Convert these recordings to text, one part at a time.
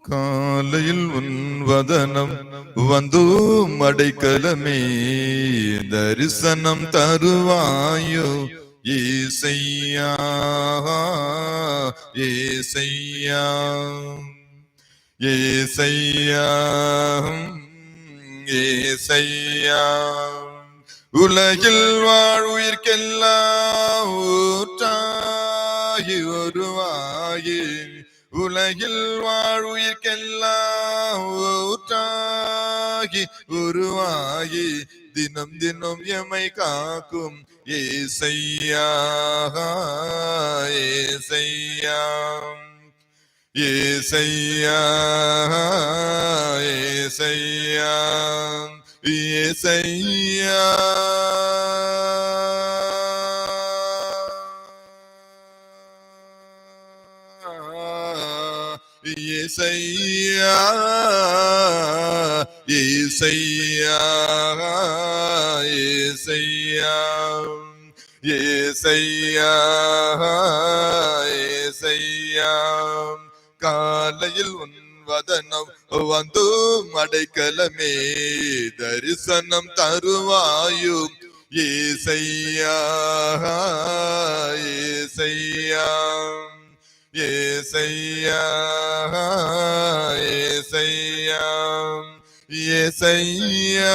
காலையில் உன் வதனம் வந்து அடைக்கலமே தரிசனம் தருவாயோ ஏசையா ஏசையா ஏசையா ஏசையா. உலகில் வாழ்வுயிர்க்கெல்லாம் ஊற்றாகி வருவாயே, உலகில் வாழ்வுயிர்க்கெல்லாம் ஊற்றாகி உருவாகி தினம் தினம் எமை காக்கும் ஏசையா ஏசையா ஏசையா ஏசையா ஏசையா. ஏசையா ஏசையா ஏசையா ஏசையா ஏசையா. காலையில் உன் வதனம் வந்து அடைக்கலமே தரிசனம் தருவாயும் ஏசையா ஏசையா ஏசையா ஏசையா ஏசையா. ஏசையா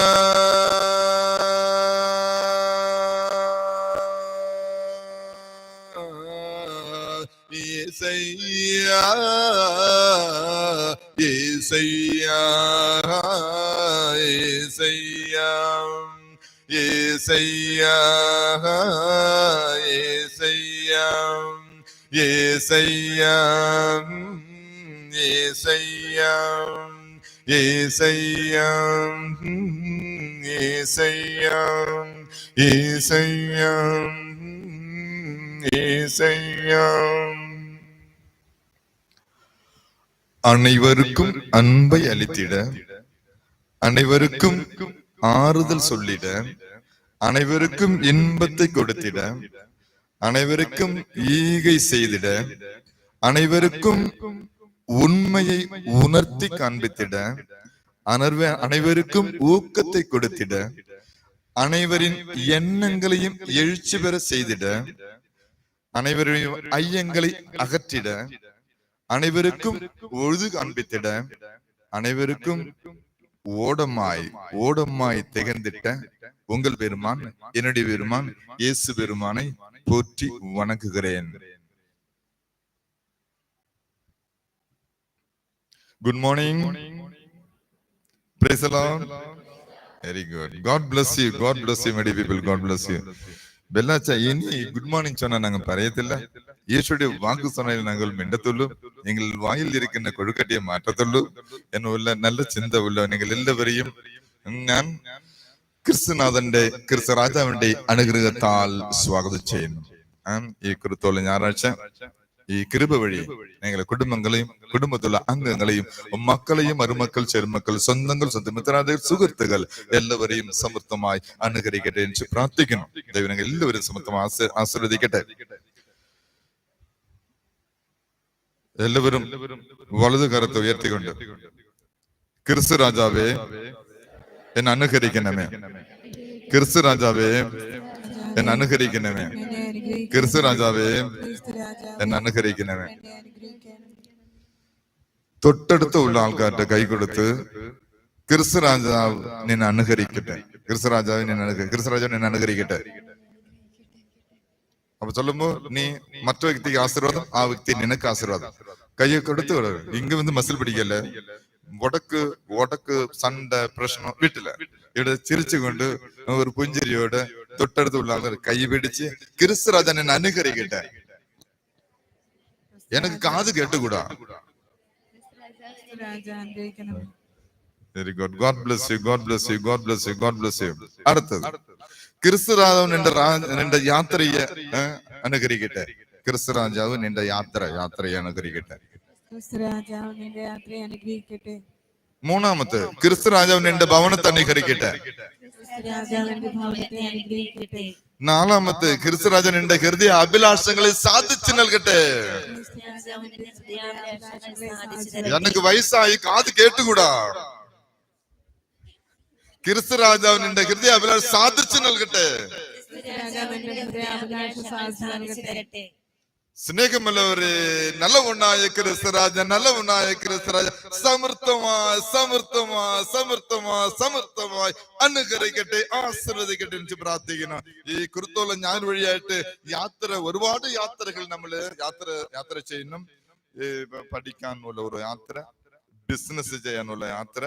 ஏசையா ஏசையா ஏசையா ஏசையா ஏசையா ஏசையா ஏசையா ஏசையா ஏசையா ஏசையா. அனைவருக்கும் அன்பை அளித்திட, அனைவருக்கும் ஆறுதல் சொல்லிட, அனைவருக்கும் இன்பத்தை கொடுத்திட, அனைவருக்கும் ஈகை செய்திட, அனைவருக்கும் உண்மையை உணர்த்தி காண்பித்திட, அனைவருக்கும் ஊக்கத்தை கொடுத்திட, அனைவரின் எண்ணங்களையும் எழுச்சி பெற செய்திட, அனைவரையும் ஐயங்களை அகற்றிட, அனைவருக்கும் ஒழுது காண்பித்திட, அனைவருக்கும் ஓடமாய் ஓடமாய் திகழ்ந்திட்ட உங்கள் பெருமான் என்னுடைய பெருமான் இயேசு பெருமானை போற்றி வணங்குகிறேன். Good morning. Praise the Lord. Very good. God bless you. God bless you, my dear people. God bless you. பெல்லாச்சா இனி குட் மார்னிங் சொன்னா நாங்க പറയത്തില്ല. യേശുடைய വാക്ക് சொன்னതിൽ ഞങ്ങൾ മിണ്ടത്തുള്ളൂ. നിങ്ങൾ വായിൽ ഇരിക്കുന്ന കൊഴുക്കട്ടിയെ മാറ്റത്തുള്ളൂ എന്നുള്ള നല്ല ചിന്ത ഉള്ള നിങ്ങൾ എല്ലാവരെയും ഞാൻ ക്രിസ്തുനാഥന്റെ ക്രിസ്തുരാജാവിന്റെ അനുഗ്രഹത്താൽ സ്വാഗതം ചെയ്യുന്നു. ഈ കൃത്തോളം ഞായറാഴ്ച ഈ കൃപ വഴി ഞങ്ങളെ കുടുംബങ്ങളെയും കുടുംബത്തിലുള്ള അംഗങ്ങളെയും മക്കളെയും മരുമക്കൾ ചെറുമക്കൾ സ്വന്തങ്ങൾ സ്വന്തം മിത്രാദികൾ സുഹൃത്തുക്കൾ എല്ലാവരെയും സമൃദ്ധമായി അനുഗ്രഹിക്കട്ടെ എന്ന് പ്രാർത്ഥിക്കുന്നു. ദൈവം ഞങ്ങൾ എല്ലാവരും സമൃദ്ധമായി ആശീർവദിക്കട്ടെ. എല്ലാവരും വലതു കരത്ത് ഉയർത്തിക്കൊണ്ട് ക്രിസ്തു രാജാവേ എന്നെ അനുഗ്രഹിക്കണമേ, ക്രിസ്തു രാജാവേ എന്നെ അനുഗ്രഹിക്കണമേ, ക്രിസ്തു രാജാവേ എന്നെ അനുഗ്രഹിക്കണമേ. തൊട്ടടുത്ത ഉള്ള ആൾക്കാരുടെ കൈ കൊടുത്ത് ക്രിസ്തു രാജാവ് നിന്നെ അനുഗ്രഹിക്കട്ടെ, ക്രിസ്തു രാജാവ് നിന്നെ അനുഗ്രഹിക്കട്ടെ. അപ്പൊ ചൊല്ലുമ്പോ നീ മറ്റു വ്യക്തിക്ക് ആശീർവാദം, ആ വ്യക്തി നിനക്ക് ആശീർവാദം. കൈ കൊടുത്ത് ഇങ്ങ வந்து மசில் பிடிக்கல, உடக்கு உடக்கு சண்டை பிரச்சனை வீட்டுல ഇവിടെ ചിരിച്ചുകൊണ്ട് ഒരു പുഞ്ചിരിയോടെ തൊട്ടടുത്തുള്ള ആൾക്കാർ കൈ പിടിച്ച് ക്രിസ്തു രാജാൻ എന്നെ അനുഗ്രഹിക്കട്ടെ. എനിക്ക് കാത് കേട്ടുകൂടാ. Very good. God bless you, God bless you, God bless you, God bless you. അടുത്തത് ക്രിസ്തു രാജാവ് നിന്റെ യാത്രയെ അനുഗ്രഹിക്കട്ടെ. ക്രിസ്തു രാജാവ് നിന്റെ യാത്രയെ അനുഗ്രഹിക്കട്ടെ. മൂന്നാമത്തെ ക്രിസ്തു രാജാവിന് എന്റെ ഭവനത്തെ അനുഗ്രഹിക്കട്ടെ. നാലാമത്തെ ക്രിസ്തു രാജൻ എന്റെ ഹൃദയ അഭിലാഷങ്ങളെ സാധിച്ചു നൽകട്ടെ. എനിക്ക് വയസ്സായി കാത് കേട്ടുകൂടാ. ക്രിസ്തു രാജാവിന് എന്റെ ഹൃദയ അഭിലാഷം സാധിച്ചു നൽകട്ടെ. സ്നേഹമുള്ളവരെ, നല്ലവണ്ണായ ക്രിസ്തുരാജ, നല്ലവണ്ണായ ക്രിസ്തുരാജ സമൃദ്ധമായി അനുഗ്രഹിക്കട്ടെ, ആശീർവദിക്കട്ടെ എന്ന് പ്രാർത്ഥിക്കണം. ഈ കുരുത്തോളം ഞാൻ വഴിയായിട്ട് ഒരുപാട് യാത്രകൾ നമ്മള് യാത്ര ചെയ്യണം. പഠിക്കാനുള്ള ഒരു യാത്ര, ബിസിനസ് ചെയ്യാനുള്ള യാത്ര.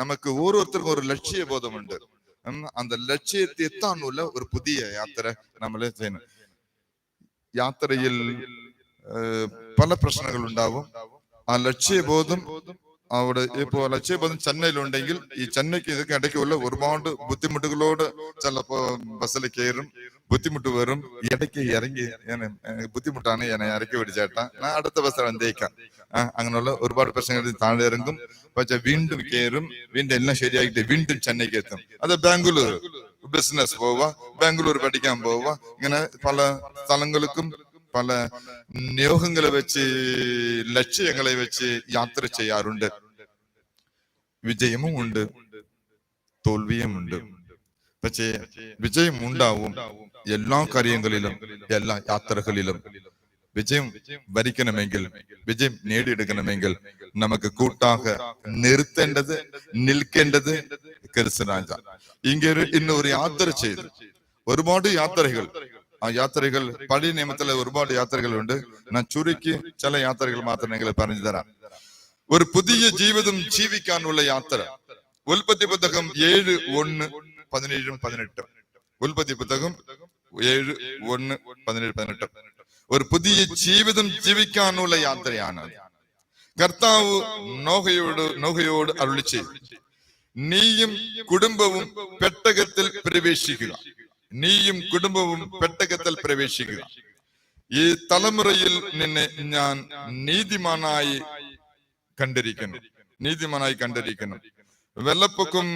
നമുക്ക് ഓരോരുത്തർക്കും ഒരു ലക്ഷ്യബോധമുണ്ട്. அந்த ലക്ഷ്യത്തെ എത്താനുള്ള ഒരു പുതിയ യാത്ര നമ്മൾ ചെയ്യണം. യാത്രയിൽ പല പ്രശ്നങ്ങൾ ഉണ്ടാവും. ആ ലക്ഷ്യബോധം അവിടെ ഇപ്പോ ലക്ഷ്യബോധം ചെന്നൈയിലുണ്ടെങ്കിൽ ഈ ചെന്നൈക്ക് ഇതൊക്കെ ഇടയ്ക്കുള്ള ഒരുപാട് ബുദ്ധിമുട്ടുകളോട് ചിലപ്പോ ബസ്സിൽ കയറും, ബുദ്ധിമുട്ട് വരും. ഇടയ്ക്ക് ഇറങ്ങി ബുദ്ധിമുട്ടാണ് എന്നെ ഇറക്കി പിടിച്ചേട്ടാ, ഞാൻ അടുത്ത ബസ്സിൽ വന്നേക്കാം. അങ്ങനെയുള്ള ഒരുപാട് പ്രശ്നങ്ങൾ താഴെ ഇറങ്ങും. പക്ഷെ വീണ്ടും കയറും, വീണ്ടും എല്ലാം ശരിയായിട്ട് വീണ്ടും ചെന്നൈക്ക് എത്തും. അത് ബാംഗ്ലൂർ ബിസിനസ് പോവാ, ബാംഗ്ലൂർ പഠിക്കാൻ പോവാ. ഇങ്ങനെ പല സ്ഥലങ്ങൾക്കും പല നിയോഗങ്ങളെ വെച്ച് ലക്ഷ്യങ്ങളെ വെച്ച് യാത്ര ചെയ്യാറുണ്ട്. വിജയവും ഉണ്ട്, തോൽവിയും ഉണ്ട്. പക്ഷേ വിജയം ഉണ്ടാവും എല്ലാ കാര്യങ്ങളിലും, എല്ലാ യാത്രകളിലും. വിജയം വരിക്കണമെങ്കിൽ, വിജയം നേടിയെടുക്കണമെങ്കിൽ നമുക്ക് കൂട്ടാക നിർത്തേണ്ടത്, നിൽക്കേണ്ടത് ക്രിസ്തുരാജ. ഇന്ന് ഒരു യാത്ര ചെയ്തു, ഒരുപാട് യാത്രകൾ. ആ യാത്രകൾ പഴയ നിയമത്തിലെ ഒരുപാട് യാത്രകളുണ്ട്. ഞാൻ ചുരുക്കി ചില യാത്രകൾ മാത്രം നിങ്ങൾ പറഞ്ഞു തരാം. ഒരു പുതിയ ജീവിതം ജീവിക്കാനുള്ള യാത്ര. ഉൽപ്പത്തി പുസ്തകം 7:1-17-18. ഉൽപ്പത്തി പുസ്തകം 7:1-17-18. ഒരു പുതിയ ജീവിതം ജീവിക്കാനുള്ള യാത്രയാണ്. കർത്താവ് നോഹയോട് അരുളി ചെയ്തു, നീയും കുടുംബവും പെട്ടകത്തിൽ പ്രവേശിക്കുക. നീയും കുടുംബവും പെട്ടകത്തിൽ പ്രവേശിക്കുക. ഈ തലമുറയിൽ നിന്നെ ഞാൻ നീതിമാനായി കണ്ടിരിക്കുന്നു. വെള്ളപ്പൊക്കം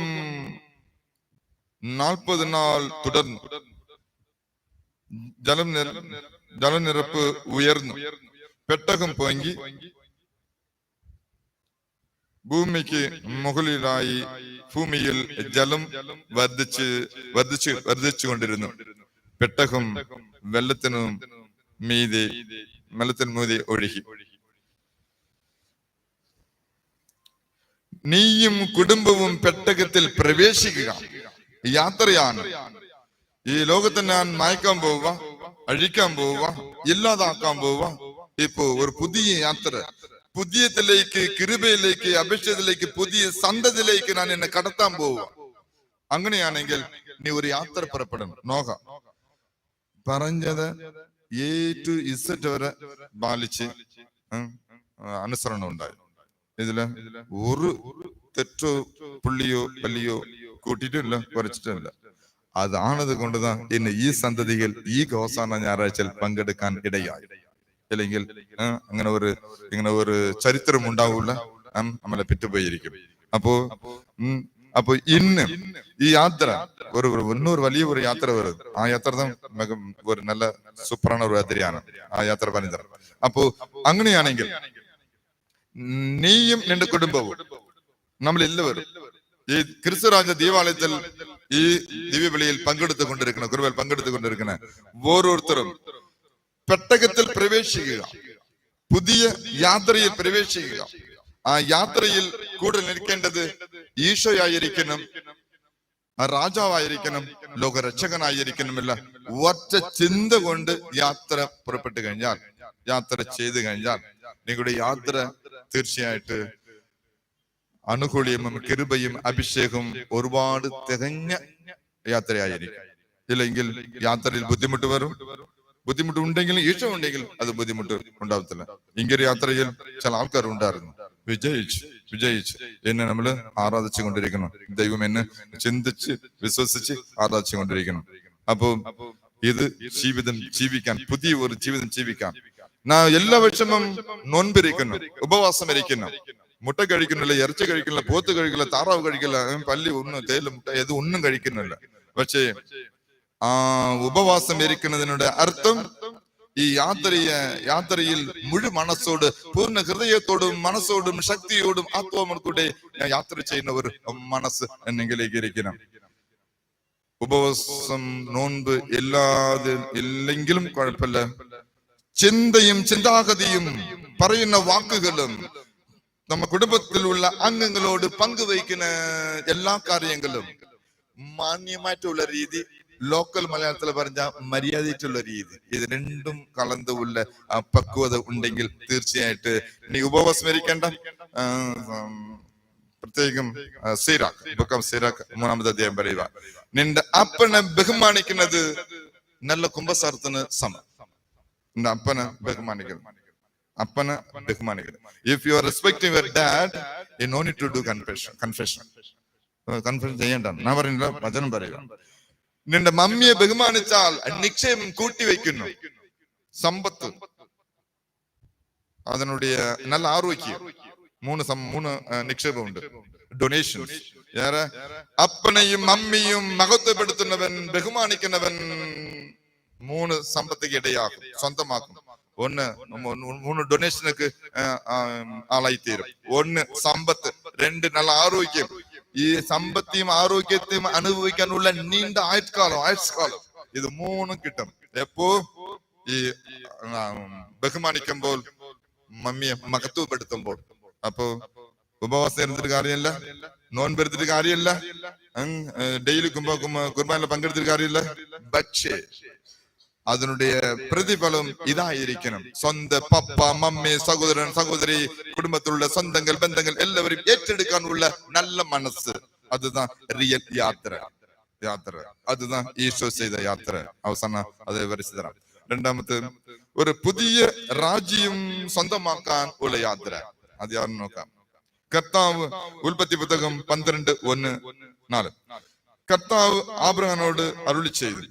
40 നാൾ തുടർന്നു. ജലനിരപ്പ് ഉയർന്നു. പെട്ടകം പൊങ്ങി ഭൂമിക്ക് മുകളിലായി. ഭൂമിയിൽ ജലം വർദ്ധിച്ചുകൊണ്ടിരുന്നു. പെട്ടകം വെള്ളത്തിനു മീതെ ഒഴുകി. നീയും കുടുംബവും പെട്ടകത്തിൽ പ്രവേശിക്കുക. യാത്രയാണ്. ഈ ലോകത്തെ ഞാൻ മയക്കാൻ പോവുക, അഴിക്കാൻ പോവുക, ഇല്ലാതാക്കാൻ പോവുക. ഇപ്പോ ഒരു പുതിയ യാത്ര, പുതിയതിലേക്ക്, കൃപയിലേക്ക്, അഭിഷേകത്തിലേക്ക്, പുതിയ സന്തതിയിലേക്ക് ഞാൻ എന്നെ കടത്താൻ പോവുക. അങ്ങനെയാണെങ്കിൽ നീ ഒരു യാത്ര പുറപ്പെടണം. നോക്കാം, പറഞ്ഞത് A to Z വരെ പാലിച്ച് അനുസരണം ഉണ്ടായി. ഇതില് ഒരു തെറ്റോ പുള്ളിയോ പള്ളിയോ കൂട്ടിയിട്ടില്ല, കുറച്ചിട്ടില്ല. അതാണത് കൊണ്ടുதான் ഇന്ന് ഈ സന്തതികൾ ഈ അവസാന ഞായറാഴ്ചയിൽ പങ്കെടുക്കാൻ ഇടയായി. അല്ലെങ്കിൽ ഇങ്ങനെ ഒരു ചരിത്രം ഉണ്ടാവൂല, നമ്മളെ പെറ്റുപോയിരിക്കും. അപ്പോ ഇന്ന് ഈ യാത്ര ഒരു വലിയ ഒരു യാത്ര വരും. ആ യാത്ര ഒരു നല്ല സൂപ്പറാണ് ഒരു യാത്രയാണ്. ആ യാത്ര പറഞ്ഞത്. അപ്പോ അങ്ങനെയാണെങ്കിൽ നീയും നിന്റെ കുടുംബവും, നമ്മളെല്ലാവരും ഈ ക്രിസ്തുരാജ ദേവാലയത്തിൽ ഈ ദിവ്യബലിയിൽ പങ്കെടുത്തുകൊണ്ടിരിക്കുന്ന ഓരോരുത്തരും പെട്ടകത്തിൽ പ്രവേശിക്കുക, പുതിയ യാത്രയിൽ പ്രവേശിക്കുക. ആ യാത്രയിൽ കൂടെ നിൽക്കേണ്ടത് ഈശോയായിരിക്കണം, രാജാവായിരിക്കണം, ലോകരക്ഷകനായിരിക്കണമില്ല. ഒറ്റ ചിന്ത കൊണ്ട് യാത്ര പുറപ്പെട്ടു കഴിഞ്ഞാൽ, യാത്ര ചെയ്തു കഴിഞ്ഞാൽ നിങ്ങളുടെ യാത്ര തീർച്ചയായിട്ട് അനുകൂല്യവും കൃപയും അഭിഷേകവും ഒരുപാട് തികഞ്ഞ യാത്രയായിരിക്കും. ഇല്ലെങ്കിൽ യാത്രയിൽ ബുദ്ധിമുട്ട് വരും. ബുദ്ധിമുട്ടുണ്ടെങ്കിലും ഈശോ ഉണ്ടെങ്കിൽ അത് ബുദ്ധിമുട്ട് ഉണ്ടാവത്തില്ല. ഇങ്ങനെ യാത്രയിൽ ചില ആൾക്കാർ ഉണ്ടായിരുന്നു, വിജയിച്ച് എന്നെ നമ്മള് ആരാധിച്ചു കൊണ്ടിരിക്കണം. ദൈവം എന്നെ ചിന്തിച്ച് വിശ്വസിച്ച് ആരാധിച്ചു കൊണ്ടിരിക്കണം. അപ്പോ ഇത് ജീവിതം ജീവിക്കാൻ, പുതിയ ഒരു ജീവിതം ജീവിക്കാൻ എല്ലാ വർഷവും നോൻപിരിക്കുന്നു, ഉപവാസം ഇരിക്കുന്നു. മുട്ട കഴിക്കുന്നില്ല, ഇറച്ചി കഴിക്കുന്നില്ല, പോത്ത് കഴിക്കില്ല, താറാവ് കഴിക്കില്ല, പല്ലി ഒന്നും തേയില മുട്ട ഇത് ഒന്നും കഴിക്കുന്നില്ല. പക്ഷേ ആ ഉപവാസം ഇരിക്കുന്നതിനുടെ അർത്ഥം ഈ യാത്രയിൽ മുഴു മനസ്സോട്, പൂർണ്ണ ഹൃദയത്തോടും മനസ്സോടും ശക്തിയോടും ആത്മാവോടെ യാത്ര ചെയ്യുന്ന ഒരു മനസ്സ് എന്നെങ്കിലേക്ക് ഇരിക്കണം. ഉപവാസം നോൻപ് ഇല്ലെങ്കിലും കുഴപ്പമില്ല, ചിന്തയും ചിന്താഗതിയും പറയുന്ന വാക്കുകളും നമ്മ കുടുംബത്തിലുള്ള അംഗങ്ങളോട് പങ്കുവയ്ക്കുന്ന എല്ലാ കാര്യങ്ങളും മാന്യമായിട്ടുള്ള രീതി, ലോക്കൽ മലയാളത്തിൽ പറഞ്ഞ മര്യാദയിട്ടുള്ള രീതി, ഇത് രണ്ടും കലർന്നുള്ള പക്വത ഉണ്ടെങ്കിൽ തീർച്ചയായിട്ട് നീ ഉപവാസം ഇരിക്കേണ്ട. പ്രത്യേകം സീറാക്ക് 3-ാമത്തെ അധ്യായം പറയുക, നിന്റെ അപ്പനെ ബഹുമാനിക്കുന്നത് നല്ല കുംഭസാരത്തിന് സമം. നിന്റെ അപ്പനെ ബഹുമാനിക്കുന്നത്. If you are respecting your dad, you no need to do confession ചെയ്യണ്ട. ഞാൻ പറയുന്നില്ല, വചനം പറയുക. നിന്റെ മമ്മിയെ ബഹുമാനിച്ചാൽ നിക്ഷേപം കൂട്ടിവെക്കുന്നു, സമ്പത്ത്, അതിനുடைய നല്ല ആരോഗ്യം, മൂന്ന് നിക്ഷേപമുണ്ട്, ഡൊണേഷൻസ്. അപ്പനെയും മമ്മിയും മഹത്വപ്പെടുത്തുന്നവൻ, ബഹുമാനിക്കുന്നവൻ 3 സമ്പത്തേക്ക് ഇടയാക്കും, സ്വന്തമാക്കും. 3 ഡൊണേഷനൊക്കെ ആളായിത്തീരും. 1 സമ്പത്ത്, 2 നല്ല ആരോഗ്യം. ഈ സമ്പത്തിയും ആരോഗ്യത്തെയും അനുഭവിക്കാനുള്ള നീണ്ട ആയുഷ്കാലം ഇത് 3 കിട്ടും. എപ്പോ ഈ ബഹുമാനിക്കുമ്പോൾ, മമ്മിയെ മഹത്വപ്പെടുത്തുമ്പോൾ. അപ്പോ ഉപവാസം ഇരുന്നിട്ട് കാര്യമില്ല, നോൻപ് എടുത്തിട്ട് കാര്യമില്ല, ഡെയിലി കുർബാനിൽ പങ്കെടുത്തിട്ട് കാര്യമില്ല. പക്ഷേ അതിനുடைய പ്രതിഫലം ഇതായിരിക്കണം. സ്വന്തം പപ്പ, മമ്മി, സഹോദരൻ, സഹോദരി, കുടുംബത്തിലുള്ള സ്വന്തങ്ങൾ, ബന്ധങ്ങൾ എല്ലാവരും ഏറ്റെടുക്കാനുള്ള നല്ല മനസ്സ്. അതുதான் റിയൽ യാത്ര. അതുதான் ഈശോ ചെയ്ത യാത്ര. അവസാനം അത് വിവരിച്ചു തരാം. 2-ാമത്തെ, ഒരു പുതിയ രാജ്യം സ്വന്തമാക്കാൻ ഉള്ള യാത്ര. അത് യാതൊന്നും നോക്കാം. കർത്താവ് ഉൽപ്പത്തി പുസ്തകം 12:1-4. കർത്താവ് ആബ്രഹാമിനോട് അരുളി ചെയ്തു,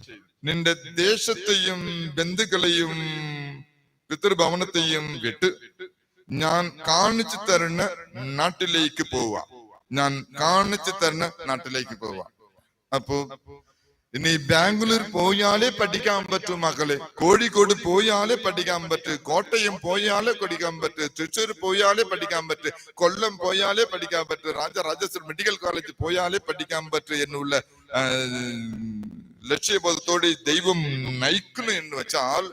നിന്റെ ദേശത്തെയും ബന്ധുക്കളെയും പിതൃഭവനത്തെയും വിട്ട് ഞാൻ കാണിച്ചു തരുന്ന നാട്ടിലേക്ക് പോവാ. അപ്പോ ഇനി ബാംഗ്ലൂർ പോയാലേ പഠിക്കാൻ പറ്റും മക്കളെ, കോഴിക്കോട് പോയാലേ പഠിക്കാൻ പറ്റും, കോട്ടയം പോയാലേ പഠിക്കാൻ പറ്റും, തൃശ്ശൂർ പോയാലേ പഠിക്കാൻ പറ്റും, കൊല്ലം പോയാലേ പഠിക്കാൻ പറ്റും, രാജരാജേശ്വരി മെഡിക്കൽ കോളേജ് പോയാലേ പഠിക്കാൻ പറ്റും എന്നുള്ള ലക്ഷ്യബോധത്തോടെ ദൈവം നയിക്കുന്നു എന്ന് വെച്ചാൽ,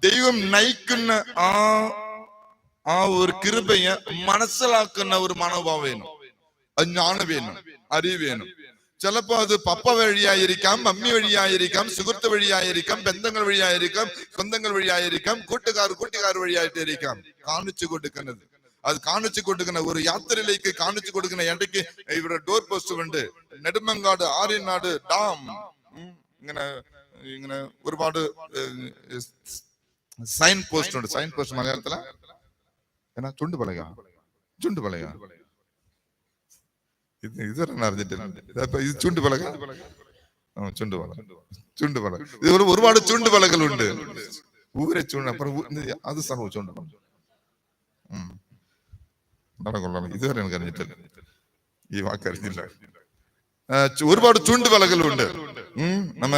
ദൈവം നയിക്കുന്ന ആ ഒരു കൃപയെ മനസ്സിലാക്കുന്ന ഒരു മനോഭാവം വേണം, ജ്ഞാനം വേണം, അറിവ് വേണം. ചിലപ്പോ അത് പപ്പ വഴിയായിരിക്കാം, മമ്മി വഴിയായിരിക്കാം, സുഹൃത്ത് വഴിയായിരിക്കാം, ബന്ധങ്ങൾ വഴിയായിരിക്കാം, സ്വന്തങ്ങൾ വഴിയായിരിക്കാം, കൂട്ടുകാർ വഴിയായിട്ടായിരിക്കാം കാണിച്ചു കൊടുക്കുന്നത്. അത് കാണിച്ചു കൊടുക്കുന്ന ഒരു യാത്രയിലേക്ക് കാണിച്ചു കൊടുക്കുന്ന ഇടയ്ക്ക് ഇവിടെ ഡോർ പോസ്റ്റ് ഉണ്ട്. നെടുമങ്ങാട്, ആര്യനാട് ഡാം, ഇങ്ങനെ ഒരുപാട് സൈൻ പോസ്റ്റ് ഉണ്ട്. സൈൻ പോസ്റ്റ് മലയാളത്തില എന്നാ ചുണ്ടുപലക ഇതുവരെ അറിഞ്ഞിട്ടില്ല. ഇത് ചുണ്ടുപലക. ഇതുപോലെ ഒരുപാട് ചുണ്ടുപലകളുണ്ട്. ഊരെ അപ്പുറം അത് സംഭവം ചുണ്ടുപലക കൊള്ളാം. ഇതുവരെ എനിക്ക് അറിഞ്ഞിട്ടില്ല, ഈ വാക്കറിഞ്ഞില്ല. ഒരുപാട് ചുണ്ടുപലകളുണ്ട്. നമ്മ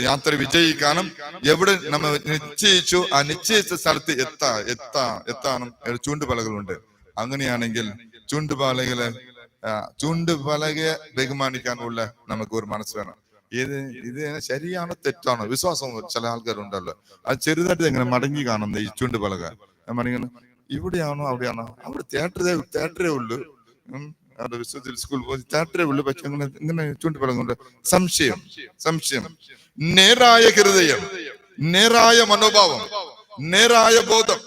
യാത്ര വിജയിക്കാനും എവിടെ നമ്മ നിശ്ചയിച്ചു ആ നിശ്ചയിച്ച സ്ഥലത്ത് എത്താനും ചൂണ്ടുപലകളുണ്ട്. അങ്ങനെയാണെങ്കിൽ ചൂണ്ടുപലകയെ ബഹുമാനിക്കാനുള്ള നമുക്ക് ഒരു മനസ്സ് വേണം. ഇത് ശരിയാണോ തെറ്റാണോ വിശ്വാസം ചില ആൾക്കാരുണ്ടല്ലോ, അത് ചെറുതായിട്ട് എങ്ങനെ മടങ്ങി കാണുന്നത് ഈ ചൂണ്ടുപലക മടങ്ങി ഇവിടെയാണോ അവിടെയാണോ, അവിടെ തിയേറ്ററേ ഉള്ളു, അവിടെ വിശ്വത്തിൽ സ്കൂൾ പോയി തിയേറ്ററേ ഉള്ളു. പക്ഷെ ഇങ്ങനെ ചൂണ്ടുപലകുണ്ട്. സംശയം, നേരായ ഹൃദയം, നേരായ മനോഭാവം, നേരായ ബോധം,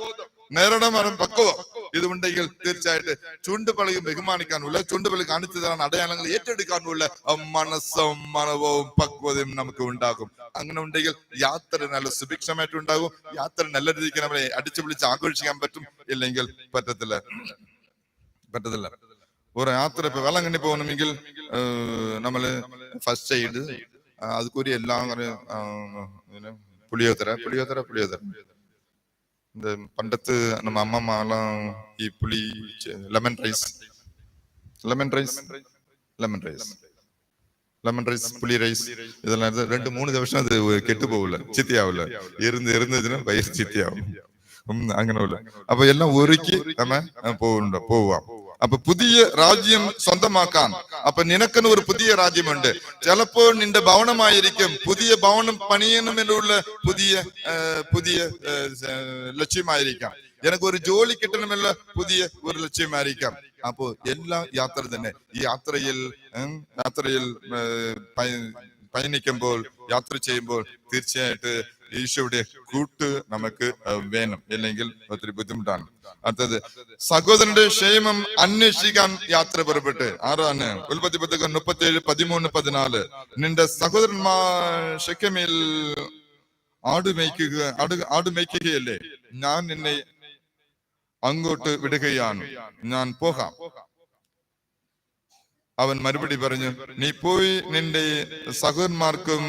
നേരുടെ പക്വം ഇതുണ്ടെങ്കിൽ തീർച്ചയായിട്ടും ചൂണ്ടുപലയും ബഹുമാനിക്കാനുള്ള, ചൂണ്ടുപലി കാണിച്ചതാണ് അടയാളങ്ങൾ ഏറ്റെടുക്കാനുള്ള മനസ്സും മനവും പക്വതയും നമുക്ക് ഉണ്ടാകും. അങ്ങനെ ഉണ്ടെങ്കിൽ യാത്ര നല്ല സുഭിക്ഷമായിട്ടുണ്ടാകും. യാത്ര നല്ല രീതിക്ക് നമ്മളെ അടിച്ചു വിളിച്ച് ആഘോഷിക്കാൻ പറ്റും. ഇല്ലെങ്കിൽ പറ്റത്തില്ല. ഒരു യാത്ര ഇപ്പൊ വേളാങ്കണ്ണി പോകണമെങ്കിൽ നമ്മള് ഫസ്റ്റ് എയ്ഡ് അതുകൂടി എല്ലാം പുളിയോത്തര இந்த பண்டத்து நம்ம அம்மாலாம் ഈ പുളി ലെമൺ റൈസ് പുളി റൈസ് ഇതെല്ലാം 2-3 ദിവസം അത് കെട്ടുപോകില്ല, ചീത്തയാവില്ല. ഇരുന്നതിന് വയറ് ചീത്തയാവും. അങ്ങനെയുള്ള അപ്പൊ എല്ലാം ഒരുക്കി നമ്മ പോവാം. അപ്പൊ പുതിയ രാജ്യം സ്വന്തമാക്കാൻ അപ്പൊ നിനക്കെന്ന് ഒരു പുതിയ രാജ്യമുണ്ട്. ചിലപ്പോൾ നിന്റെ ഭവനമായിരിക്കും, പുതിയ ഭവനം പണിയണമെന്നുള്ള പുതിയ ലക്ഷ്യമായിരിക്കാം. എനിക്ക് ഒരു ജോലി കിട്ടണമെന്നുള്ള പുതിയ ഒരു ലക്ഷ്യമായിരിക്കാം. അപ്പോ എല്ലാ യാത്ര തന്നെ ഈ യാത്രയിൽ പയനിക്കുമ്പോൾ, യാത്ര ചെയ്യുമ്പോൾ തീർച്ചയായിട്ട് ഈശോയുടെ കൂട്ട് നമുക്ക് വേണം, അല്ലെങ്കിൽ ഒത്തിരി ബുദ്ധിമുട്ടാണ്. അടുത്തത് സഹോദരന്റെ ക്ഷേമം അന്വേഷിക്കാൻ യാത്ര പുറപ്പെട്ട്. ആറാണ് ഉൽപ്പത്തി 37:13-14. നിന്റെ സഹോദരന്മാർ ശെഖേമിൽ ആടുമേയ്ക്കുകയല്ലേ, ഞാൻ നിന്നെ അങ്ങോട്ട് വിടുകയാണ്, ഞാൻ പോകാം. അവൻ മറുപടി പറഞ്ഞു, നീ പോയി നിന്റെ സഹോദരന്മാർക്കും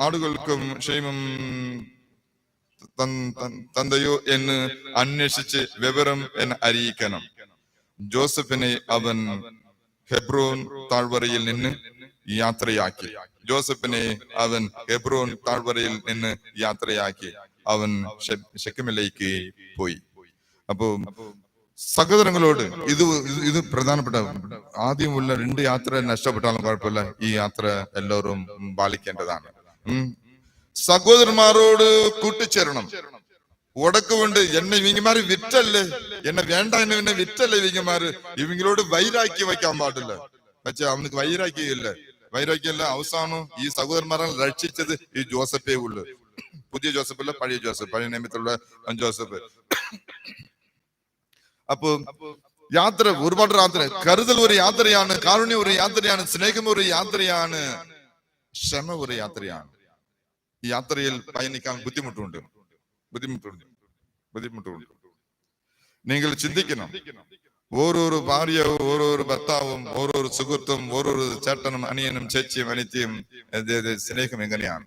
ആടുകൾക്കും ക്ഷേമം തന്തയോ എന്ന് അന്വേഷിച്ച് വിവരം എന്നെ അറിയിക്കണം. ജോസഫിനെ അവൻ ഹെബ്രോൻ താഴ്വരയിൽ നിന്ന് യാത്രയാക്കി അവൻ ശെഖേമിലേക്ക് പോയി. അപ്പോ സഹോദരങ്ങളോട് ഇത് പ്രധാനപ്പെട്ട ആദ്യമുള്ള 2 യാത്ര നഷ്ടപ്പെട്ടാലും കുഴപ്പമില്ല, ഈ യാത്ര എല്ലാവരും പാലിക്കേണ്ടതാണ്. സഹോദരന്മാരോട് കൂട്ടിച്ചേരണം. ഉടക്കുകൊണ്ട് എന്നെ ഇവങ്ങമാര് വിറ്റല്ലേ, എന്നെ വേണ്ട എന്നെ വിറ്റല്ലേ ഇവങ്ങമാര്, ഇവങ്ങളോട് വൈരാഗ്യം വയ്ക്കാൻ പാടില്ല. പക്ഷെ അവനക്ക് വൈരാഗ്യമല്ല. അവസാനം ഈ സഹോദരന്മാരെ രക്ഷിച്ചത് ഈ ജോസഫേ ഉള്ളു. പുതിയ ജോസഫ് അല്ല, പഴയ ജോസഫ്, പഴയ നിയമത്തിലുള്ള ജോസഫ്. അപ്പൊ യാത്ര ഒരുപാട് യാത്ര, കരുതൽ ഒരു യാത്രയാണ്, കാരുണ്യം ഒരു യാത്രയാണ്, സ്നേഹം ഒരു യാത്രയാണ്, ക്ഷമ ഒരു യാത്രയാണ്. ഈ യാത്രയിൽ പയനിക്കാൻ ബുദ്ധിമുട്ടുണ്ട്. നിങ്ങൾ ചിന്തിക്കണം, ഓരോരോ ഭാര്യയും ഓരോരോ ഭർത്താവും ഓരോരോ സുഹൃത്തും ഓരോരോ ചേട്ടനും അനിയനും ചേച്ചിയും അനിത്യയും സ്നേഹം എങ്ങനെയാണ്.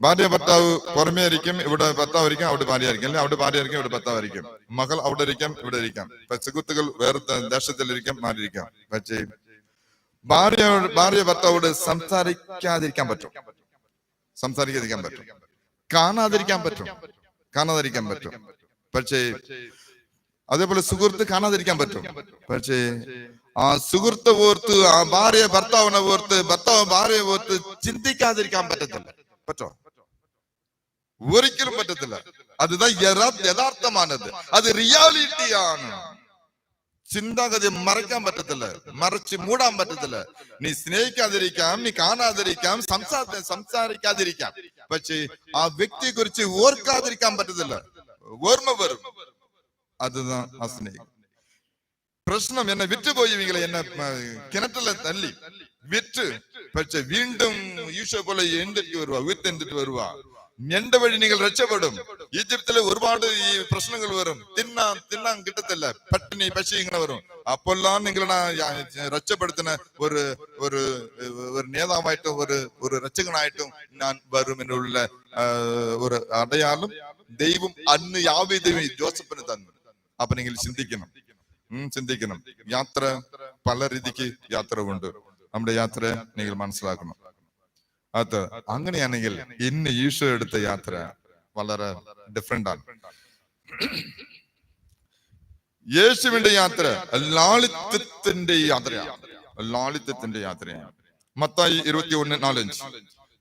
ഭാര്യ ഭർത്താവ് പുറമേ ആയിരിക്കും, ഇവിടെ ഭർത്താവ് ആയിരിക്കും, അവിടെ ഭാര്യ ആയിരിക്കും, അല്ലെങ്കിൽ അവിടെ ഭാര്യ ആയിരിക്കും, ഇവിടെ ഭർത്താവ് ആയിരിക്കും. മകൾ അവിടെ ഇരിക്കാം, ഇവിടെ ഇരിക്കാം. സുഹൃത്തുക്കൾ വേറെ ദേശത്തിലിരിക്കാം, മാറിയിരിക്കാം. പക്ഷേ ഭാര്യ ഭർത്താവോട് സംസാരിക്കാതിരിക്കാൻ പറ്റും, കാണാതിരിക്കാൻ പറ്റും. പക്ഷേ അതേപോലെ സുഹൃത്ത് കാണാതിരിക്കാൻ പറ്റും. പക്ഷേ ആ സുഹൃത്ത് ഓർത്ത്, ആ ഭാര്യ ഭർത്താവിനെ ഓർത്ത്, ഭർത്താവ് ഭാര്യയെ ഓർത്ത് ചിന്തിക്കാതിരിക്കാൻ പറ്റോ? ഒരിക്കലും പറ്റത്തില്ല. അതുதான் യഥാർത്ഥമാണത്, അത് റിയാലിറ്റിയാണ്. ചിന്താഗതി മറക്കാൻ പറ്റത്തില്ല, മറച്ച് മൂടാൻ പറ്റത്തില്ല. നീ സ്നേഹിക്കാതിരിക്കാം, നീ കാണാതിരിക്കാം, സംസാരിക്കാതിരിക്കാം, പക്ഷേ ആ വ്യക്തിയെ കുറിച്ച് ഓർക്കാതിരിക്കാൻ പറ്റത്തില്ല. ഓർമ്മ വരും. അതുதான் ആ സ്നേഹം. പ്രശ്നം എന്നെ വിറ്റുപോയി, എന്നെ കിണറ്റിലെ തല്ലി വിറ്റ്, പക്ഷെ വീണ്ടും ഈശോ പോലെ ഉയർത്തെഴുന്നേറ്റ് വരുവാ. എന്റെ വഴി നിങ്ങൾ രക്ഷപ്പെടും. ഈജിപ്തില് ഒരുപാട് ഈ പ്രശ്നങ്ങൾ വരും, തിന്നാൻ കിട്ടത്തില്ല, പട്ടിണി പശി ഇങ്ങനെ വരും. അപ്പോഴെല്ലാം നിങ്ങളെ രക്ഷപ്പെടുത്തുന്ന ഒരു നേതാവായിട്ടും ഒരു രക്ഷകനായിട്ടും ഞാൻ വരും എന്നുള്ള ഒരു അടയാളം ദൈവം അന്ന് യാവീദ് ജോസഫിന് തന്നു. അപ്പൊ നിങ്ങൾ ചിന്തിക്കണം. യാത്ര പല രീതിക്ക് യാത്ര ഉണ്ട്. നമ്മുടെ യാത്ര നിങ്ങൾ മനസ്സിലാക്കണം. അത് അങ്ങനെയാണെങ്കിൽ ഇന്ന് ഈശോ എടുത്ത യാത്ര വളരെ ഡിഫറെന്റ് ആണ്. യേശുവിന്റെ യാത്ര ലാളിത്യത്തിന്റെ യാത്രയാണ്. മത്തായി 21:4.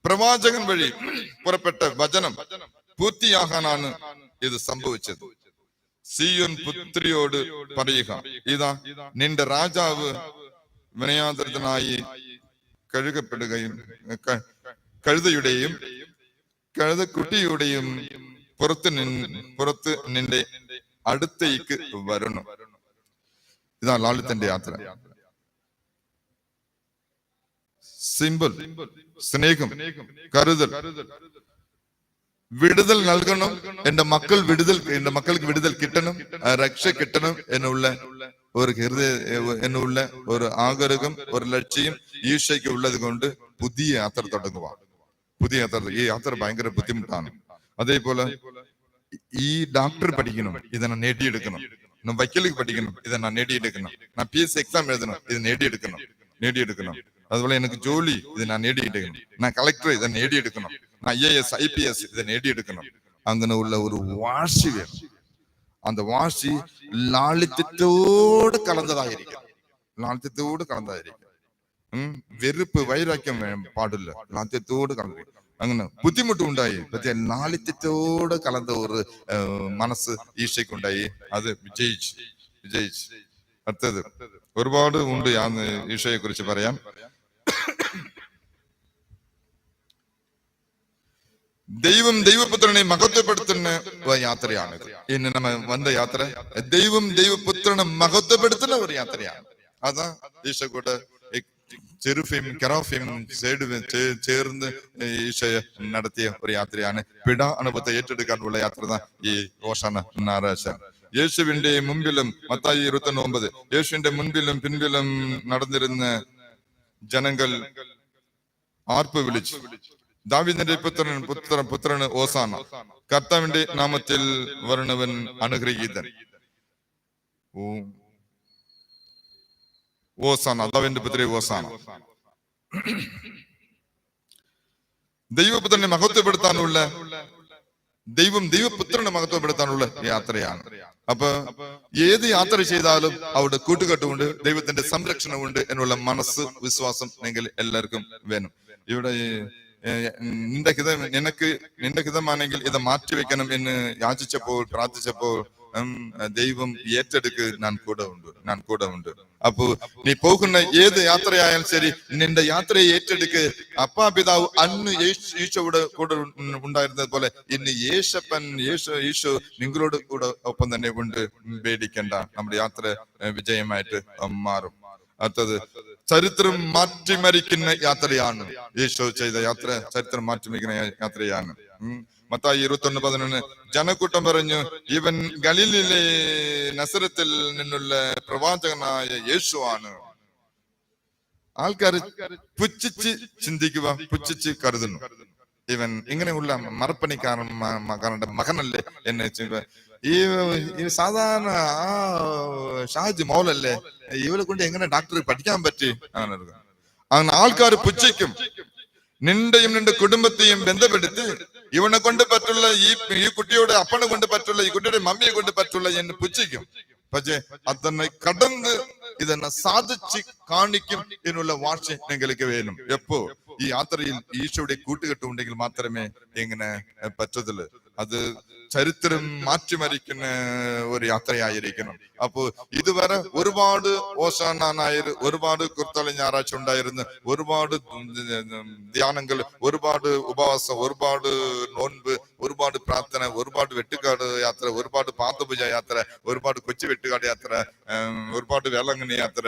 പ്രവാചകൻ വഴി പുറപ്പെട്ട വചനം പൂർത്തിയാകാനാണ് ഇത് സംഭവിച്ചത്. സിയോൻ പുത്രിയോട് പറയുക, ഇതാ നിന്റെ രാജാവ് വിനയാദരനായി കഴുകപ്പെടുകയും കഴുതക്കുട്ടിയുടെയും പുറത്ത് നിന്റെ അടുത്തേക്ക് വരണം. ഇതാ ലാളിത്യന്റെ യാത്ര. സിമ്പിൾ. സ്നേഹം, കരുതൽ, വിടുതൽ നൽകണം. എന്റെ മക്കൾക്ക് വിടുതൽ കിട്ടണം, രക്ഷ കിട്ടണം എന്നുള്ള ഒരു എന്നുള്ള ഒരു ആഗ്രഹം, ഒരു ലക്ഷ്യം ഈശോയ്ക്ക് ഉള്ളത് കൊണ്ട് പുതിയ യാത്ര തുടങ്ങുക. ഈ യാത്ര ഭയങ്കര ബുദ്ധിമുട്ടാണ്. അതേപോലെ ഈ ഡോക്ടർ പഠിക്കണം, ഇത് ഞാൻ നേടിയെടുക്കണം. ഞാൻ വക്കീലിക്ക് പഠിക്കണം, ഇത് ഞാൻ നേടിയെടുക്കണം. ഞാൻ PSC എക്സാം എഴുതണം, ഇത് നേടിയെടുക്കണം. അതുപോലെ എനിക്ക് ജോലി, ഇത് ഞാൻ നേടിയെടുക്കണം. ഞാൻ കളക്ടർ, ഇത് നേടിയെടുക്കണം. நான் IAS IPS இதை நேடியெடுக்கணும். அங்கே உள்ள ஒரு வாசி வேணும். அந்த வாசி ലാളിത്യത്തോട് കലർന്നതായിരിക്കും. വെറുപ്പ് വൈരാഗ്യം പാടില്ല, ലാളിത്യത്തോട് കലർന്നു. അങ്ങനെ ബുദ്ധിമുട്ടുണ്ടായി, പക്ഷെ ലാളിത്യത്തോട് കലർന്ന ഒരു മനസ്സ് ഈശോയ്ക്കുണ്ടായി. അത് വിജയിച്ചു. അടുത്തത് ഒരുപാട് ഉണ്ട് ഈശോയെ കുറിച്ച് പറയാൻ. ദൈവം ദൈവപുത്രനെ മഹത്വപ്പെടുത്തുന്ന യാത്രയാണിത്. ഇന്ന് നമ്മ വന്ന യാത്ര ദൈവം ദൈവപുത്രനെ മഹത്വപ്പെടുത്തുന്ന ഒരു യാത്രയാണ്. അതാ ഈശോ കൂടെ ചെറുഫയും കെറാഫയും ചേർന്ന് ഈശോയെ നടത്തിയ ഒരു യാത്രയാണ്. പിട അനുഭവത്തെ ഏറ്റെടുക്കാനുള്ള യാത്ര ഈ ഓശാന ഞായറാഴ്ച. യേശുവിന്റെ മുമ്പിലും മത്തായി 29 യേശുവിന്റെ മുൻപിലും പിൻപിലും നടന്നിരുന്ന ജനങ്ങൾ ആർപ്പ് വിളിച്ചു, ദാവീദിന്റെ പുത്രന് ഓസാന, കർത്താവിന്റെ നാമത്തിൽ വരുന്നവൻ അനുഗ്രഹീതൻ. ഓസാന, ദാവീദിന്റെ പുത്രൻ ഓസാന. ദൈവപുത്രനെ മഹത്വപ്പെടുത്താനുള്ള, ദൈവപുത്രനെ മഹത്വപ്പെടുത്താനുള്ള യാത്രയാണ്. അപ്പൊ ഏത് യാത്ര ചെയ്താലും അവിടെ കൂട്ടുകെട്ടുമുണ്ട്, ദൈവത്തിന്റെ സംരക്ഷണമുണ്ട് എന്നുള്ള മനസ്സ്, വിശ്വാസം നിങ്ങൾ എല്ലാവർക്കും വേണം. ഇവിടെ നിന്റെ ഹിതമാണെങ്കിൽ ഇത് മാറ്റിവെക്കണം എന്ന് യാചിച്ചപ്പോൾ, പ്രാർത്ഥിച്ചപ്പോൾ ദൈവം ഏറ്റെടുക്ക്, ഞാൻ കൂടെ ഉണ്ട്. അപ്പൊ നീ പോകുന്ന ഏത് യാത്രയായാലും ശരി, നിന്റെ യാത്രയെ ഏറ്റെടുക്ക്. അപ്പാ പിതാവ് അന്ന് ഈശോയുടെ കൂടെ ഉണ്ടായിരുന്നത് പോലെ ഇന്ന് ഈശോ നിങ്ങളോട് കൂടെ ഒപ്പം തന്നെ ഉണ്ട്. പേടിക്കണ്ട, നമ്മുടെ യാത്ര വിജയമായിട്ട് മാറും. അടുത്തത് ചരിത്രം മാറ്റിമറിക്കുന്ന യാത്രയാണ്. ഈശോ ചെയ്ത യാത്ര ചരിത്രം മാറ്റിമറിക്കുന്ന യാത്രയാണ്. മത്തായി 21:11 ജനക്കൂട്ടം പറഞ്ഞു, ഇവൻ ഗലീലയിലെ നസറത്തിൽ നിന്നുള്ള പ്രവാചകനായ യേശു ആണ്. ആൾക്കാർ പുച്ഛിച്ച് ചിന്തിക്കുക, പുച്ഛിച്ച് കരുതുന്നു. ഇവൻ ഇങ്ങനെയുള്ള മറപ്പണിക്കാരന്റെ മകനല്ലേ എന്ന് ഈ സാധാരണ ഷാജി മോളല്ലേ, ഇവളെ കൊണ്ട് എങ്ങനെ ഡോക്ടർ പഠിക്കാൻ പറ്റി? അങ്ങനെ ആൾക്കാർ പുച്ഛിക്കും. നിന്റെയും നിന്റെ കുടുംബത്തെയും ബന്ധപ്പെടുത്തി ഇവനെ കൊണ്ട് പറ്റുള്ള, ഈ കുട്ടിയുടെ അപ്പനെ കൊണ്ട് പറ്റുള്ള, ഈ കുട്ടിയുടെ മമ്മിയെ കൊണ്ട് പറ്റുള്ള എന്ന് പുച്ഛിക്കും. പക്ഷെ അതിനെ കടന്ന് ഇതെന്നെ സാധിച്ച് കാണിക്കും എന്നുള്ള വാശ നിങ്ങൾക്ക് വേണം. എപ്പോ ഈ യാത്രയിൽ ഈശോയുടെ കൂട്ടുകെട്ടുണ്ടെങ്കിൽ മാത്രമേ ഇങ്ങനെ പറ്റത്തുള്ളൂ. അത് ചരിത്രം മാറ്റിമറിക്കുന്ന ഒരു യാത്രയായിരിക്കണം. അപ്പോ ഇതുവരെ ഒരുപാട് ഓശാന നായർ, ഒരുപാട് കുർത്തളി ഞായറാഴ്ച ഉണ്ടായിരുന്നു, ഒരുപാട് ധ്യാനങ്ങൾ, ഒരുപാട് ഉപവാസം, ഒരുപാട് നോൻപ്, ഒരുപാട് പ്രാർത്ഥന, ഒരുപാട് വെട്ടുകാട് യാത്ര, ഒരുപാട് പാദപൂജ യാത്ര, ഒരുപാട് കൊച്ചു വെട്ടുകാട് യാത്ര, ഒരുപാട് വേളാങ്കണ്ണി യാത്ര,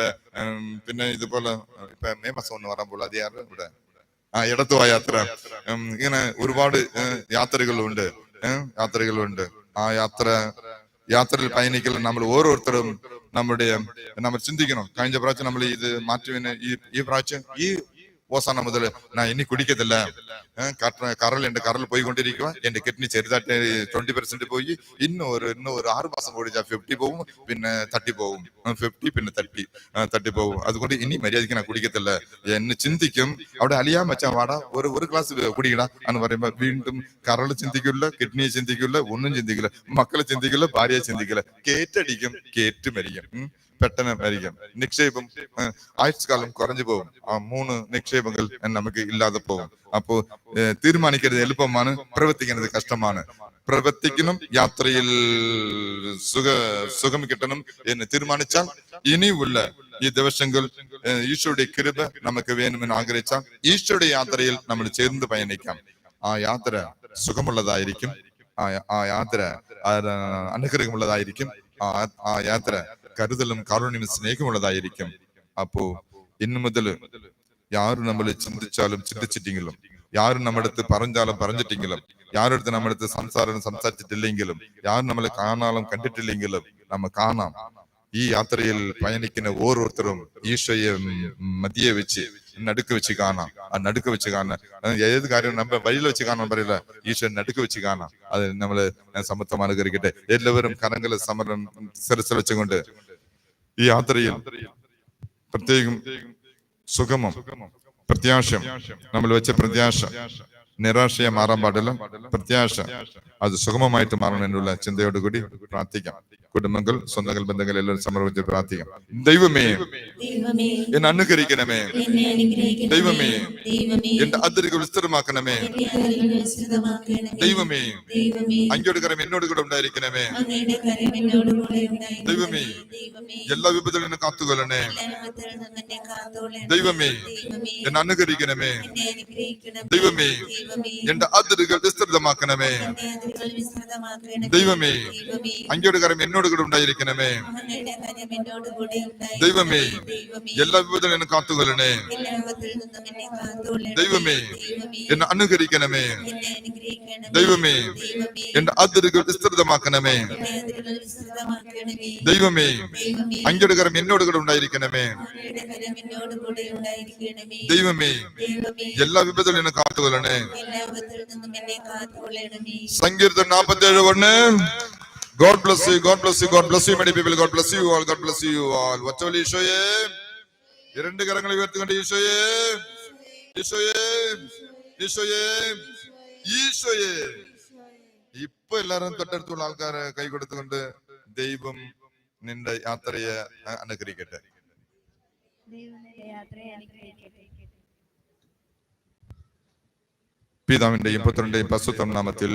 പിന്നെ ഇതുപോലെ ഇപ്പൊ മെയ് മാസം ഒന്ന് പറയുമ്പോൾ അത് ഇവിടെ ഇടത്തുവാ യാത്ര, ഇങ്ങനെ ഒരുപാട് യാത്രകളുണ്ട്. ആ യാത്രയിൽ പയണിക്കൽ നമ്മൾ ഓരോരുത്തരും നമ്മൾ ചിന്തിക്കണം. കഴിഞ്ഞ പ്രാവശ്യം നമ്മൾ ഇത് മാറ്റുവിന് ഈ പ്രാവശ്യം ഈ ഓസാന മുതൽ ഞാൻ ഇനി കുടിക്കത്തില്ല. കറൽ പോയിക്കൊണ്ടിരിക്കുക, എന്റെ കിഡ്നി ചെറുതായിട്ട് 20% പോയി. ഇന്നും ഒരു 6 മാസം കൂടിച്ചാൽ 50 പോകും, പിന്നെ 30 പോകും, 50 പിന്നെ 30 പോകും. അതുകൊണ്ട് ഇനി മര്യാദയ്ക്ക് ഞാൻ കുടിക്കത്തില്ല എന്ന് ചിന്തിക്കും. അവിടെ അലിയാൻ വെച്ചാൽ വാടാ ഒരു ഗ്ലാസ് കുടിക്കടാ എന്ന് പറയുമ്പോ വീണ്ടും കറൾ ചിന്തിക്കില്ല, കിഡ്നിയെ ചിന്തിക്കില്ല, ഒന്നും ചിന്തിക്കില്ല, മക്കളെ ചിന്തിക്കില്ല, ഭാര്യയെ ചിന്തിക്കില്ല. കേറ്റടിക്കും, കേറ്റ് മരിക്കും, പെട്ടെന്ന് മരിക്കും. നിക്ഷേപം ആയുഷ്കാലം കുറഞ്ഞു പോകും. ആ 3 നിക്ഷേപങ്ങൾ നമുക്ക് ഇല്ലാതെ പോകും. അപ്പോ തീരുമാനിക്കരുത് എളുപ്പമാണ്, പ്രവർത്തിക്കുന്നത് കഷ്ടമാണ്. പ്രവർത്തിക്കണം, യാത്രയിൽ സുഖം കിട്ടണം എന്ന് തീരുമാനിച്ചാൽ ഇനിയുള്ള ഈ ദിവസങ്ങൾ ഈശോയുടെ കൃപ നമുക്ക് വേണമെന്ന് ആഗ്രഹിച്ചാൽ ഈശോയുടെ യാത്രയിൽ നമ്മൾ ചേർന്ന് പയണിക്കാം. ആ യാത്ര സുഖമുള്ളതായിരിക്കും, ആ യാത്ര അനുഗ്രഹമുള്ളതായിരിക്കും, ആ യാത്ര കരുതലും കാരുണ്യവും സ്നേഹമുള്ളതായിരിക്കും. അപ്പോ ഇന്നു മുതൽ യാരും നമ്മൾ ചിന്തിച്ചിട്ടെങ്കിലും, യാരും നമ്മുടെ അടുത്ത് പറഞ്ഞിട്ടെങ്കിലും, യാരുടെ അടുത്ത് നമ്മുടെ അടുത്ത് സംസാരിച്ചിട്ടില്ലെങ്കിലും, യാരും നമ്മളെ കണ്ടിട്ടില്ലെങ്കിലും നമ്മ കാണാം. ഈ യാത്രയിൽ പയനിക്കുന്ന ഓരോരുത്തരും ഈശോയെ മതിയെ വെച്ച് നടുക്ക് വെച്ച് കാണാം. ആ നടുക്ക് വെച്ച് കാണാം. ഏത് കാര്യം നമ്മൾ വഴിയിൽ വെച്ച് കാണാൻ പറയില്ല, ഈശോ നടുക്ക് വെച്ച് കാണാം. അത് നമ്മള് സമത്വം അനുകരിക്കട്ടെ. എല്ലാവരും കരങ്ങളെ സമരം സരസ് വെച്ചുകൊണ്ട് ഈ യാത്രയിൽ പ്രത്യേകം സുഗമം പ്രത്യാശം നമ്മൾ വെച്ച പ്രത്യാശ നിരാശയെ മാറാൻ പാടില്ല. പ്രത്യാശ അത് സുഗമമായിട്ട് മാറണമെന്നുള്ള ചിന്തയോടുകൂടി പ്രാർത്ഥിക്കാം. കുടുംബങ്ങൾ, സ്വന്തങ്ങൾ, ബന്ധങ്ങൾ എല്ലാവരും സമർപ്പിച്ച് പ്രാർത്ഥിക്കാം. ദൈവമേ എന്നെ അനുഗ്രഹിക്കണമേ. ദൈവമേ എന്റെ അതിരുകൾ വിസ്തൃതമാക്കണമേ. ദൈവമേ അങ്ങോട്ട് കരം എന്നോട് കൂടെ ഉണ്ടായിരിക്കണമേ. ദൈവമേ എല്ലാ വിപത്തുകളിൽ നിന്ന് കാത്തുകൊള്ളണേ. ദൈവമേ എന്നെ അനുഗ്രഹിക്കണമേ. ദൈവമേ എന്റെ അതിരുകൾ വിസ്തൃതമാക്കണമേ. ദൈവമേ അങ്ങോട്ട് കരം എന്നോട് കൂടെ ഉണ്ടായിരിക്കണമേ. ദൈവമേ എല്ലാ വിപത്തുകളിൽ നിന്ന് കാത്തുകൊള്ളണേ. ദൈവമേ എന്നെ അനുഗ്രഹിക്കണമേ. ദൈവമേ എന്റെ അതിരുകൾ വിസ്തൃതമാക്കണമേ. ദൈവമേ അങ്ങോട്ട് കരം എന്നോട് കൂടെ ഉണ്ടായിരിക്കണമേ. ദൈവമേ എല്ലാ വിപത്തുകളിൽ നിന്ന് കാത്തുകൊള്ളണേ. സങ്കീർത്തനം 47:1. God bless you, God bless you, God bless you, many people. God bless you all, God bless you all. വറ്റവലി ഈശോയെ, രണ്ട് കരങ്ങൾ ഉയർത്തിക്കൊണ്ട് ഈശോയെ, ഈശോയെ, ഈശോയെ, ഈശോയെ. ഇപ്പൊ എല്ലാരും തൊട്ടടുത്തുള്ള ആൾക്കാരെ കൈ കൊടുത്തുകൊണ്ട് ദൈവം നിന്റെ യാത്രയെ അനുഗ്രഹിക്കട്ടെ. പിതാവിന്റെയും പുത്രന്റെയും പരിശുദ്ധ നാമത്തിൽ